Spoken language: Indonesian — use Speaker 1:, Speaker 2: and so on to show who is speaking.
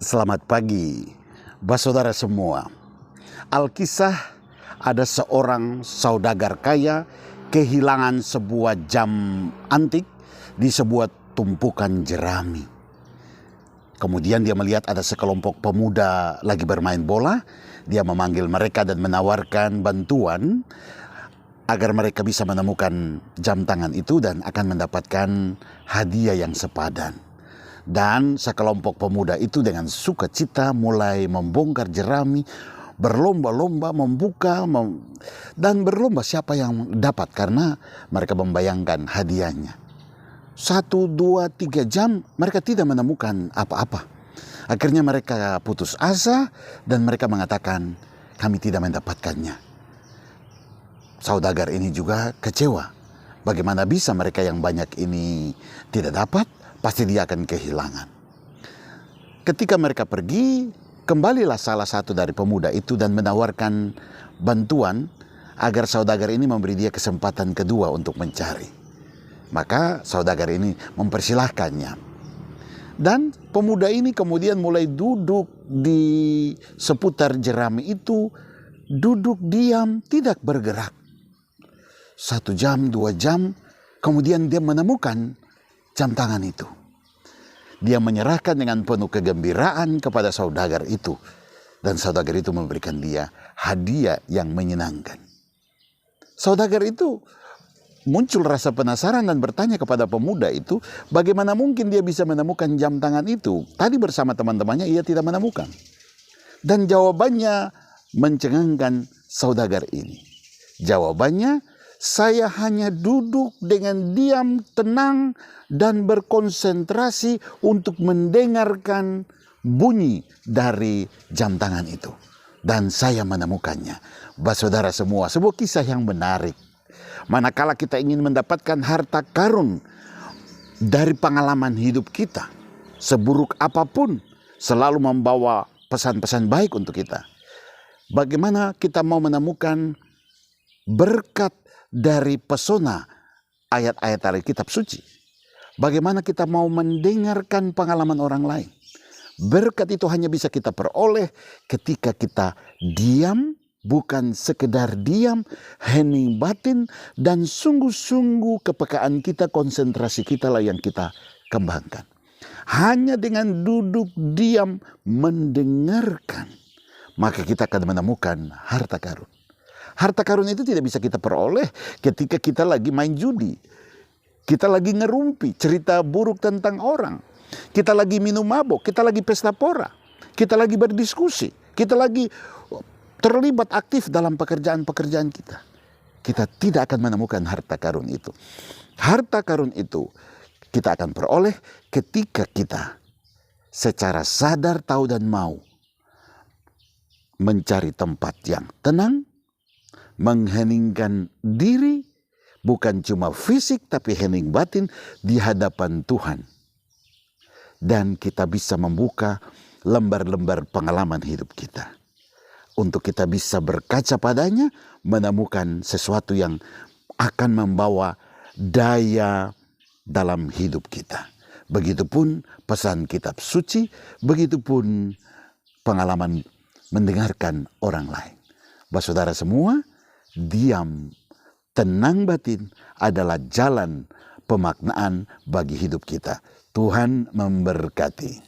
Speaker 1: Selamat pagi, saudara semua. Alkisah ada seorang saudagar kaya kehilangan sebuah jam antik di sebuah tumpukan jerami. Kemudian dia melihat ada sekelompok pemuda lagi bermain bola. Dia memanggil mereka dan menawarkan bantuan agar mereka bisa menemukan jam tangan itu dan akan mendapatkan hadiah yang sepadan. Dan sekelompok pemuda itu dengan sukacita mulai membongkar jerami, berlomba-lomba membuka dan berlomba siapa yang dapat, karena mereka membayangkan hadiahnya. 1, 2, 3 jam mereka tidak menemukan apa-apa. Akhirnya mereka putus asa dan mereka mengatakan, kami tidak mendapatkannya. Saudagar ini juga kecewa. Bagaimana bisa mereka yang banyak ini tidak dapat? Pasti dia akan kehilangan. Ketika mereka pergi, kembalilah salah satu dari pemuda itu dan menawarkan bantuan agar saudagar ini memberi dia kesempatan kedua untuk mencari. Maka saudagar ini mempersilahkannya. Dan pemuda ini kemudian mulai duduk di seputar jerami itu, duduk diam, tidak bergerak. 1 jam, 2 jam, kemudian dia menemukan jam tangan itu. Dia menyerahkan dengan penuh kegembiraan kepada saudagar itu. Dan saudagar itu memberikan dia hadiah yang menyenangkan. Saudagar itu muncul rasa penasaran dan bertanya kepada pemuda itu, bagaimana mungkin dia bisa menemukan jam tangan itu? Tadi bersama teman-temannya ia tidak menemukan. Dan jawabannya mencengangkan saudagar ini. Jawabannya, saya hanya duduk dengan diam, tenang, dan berkonsentrasi untuk mendengarkan bunyi dari jam tangan itu. Dan saya menemukannya. Saudara semua, sebuah kisah yang menarik. Manakala kita ingin mendapatkan harta karun dari pengalaman hidup kita, seburuk apapun, selalu membawa pesan-pesan baik untuk kita. Bagaimana kita mau menemukan berkat dari pesona ayat-ayat dari kitab suci? Bagaimana kita mau mendengarkan pengalaman orang lain? Berkat itu hanya bisa kita peroleh ketika kita diam, bukan sekedar diam, hening batin, dan sungguh-sungguh kepekaan kita, konsentrasi kita lah yang kita kembangkan. Hanya dengan duduk diam mendengarkan, maka kita akan menemukan harta karun. Harta karun itu tidak bisa kita peroleh ketika kita lagi main judi. Kita lagi ngerumpi, cerita buruk tentang orang. Kita lagi minum mabok, kita lagi pesta pora. Kita lagi berdiskusi, kita lagi terlibat aktif dalam pekerjaan-pekerjaan kita. Kita tidak akan menemukan harta karun itu. Harta karun itu kita akan peroleh ketika kita secara sadar, tahu dan mau mencari tempat yang tenang, mengheningkan diri, bukan cuma fisik tapi hening batin di hadapan Tuhan. Dan kita bisa membuka lembar-lembar pengalaman hidup kita. Untuk kita bisa berkaca padanya, menemukan sesuatu yang akan membawa daya dalam hidup kita. Begitupun pesan kitab suci, begitupun pengalaman mendengarkan orang lain. Saudara semua, diam, tenang batin adalah jalan pemaknaan bagi hidup kita. Tuhan memberkati.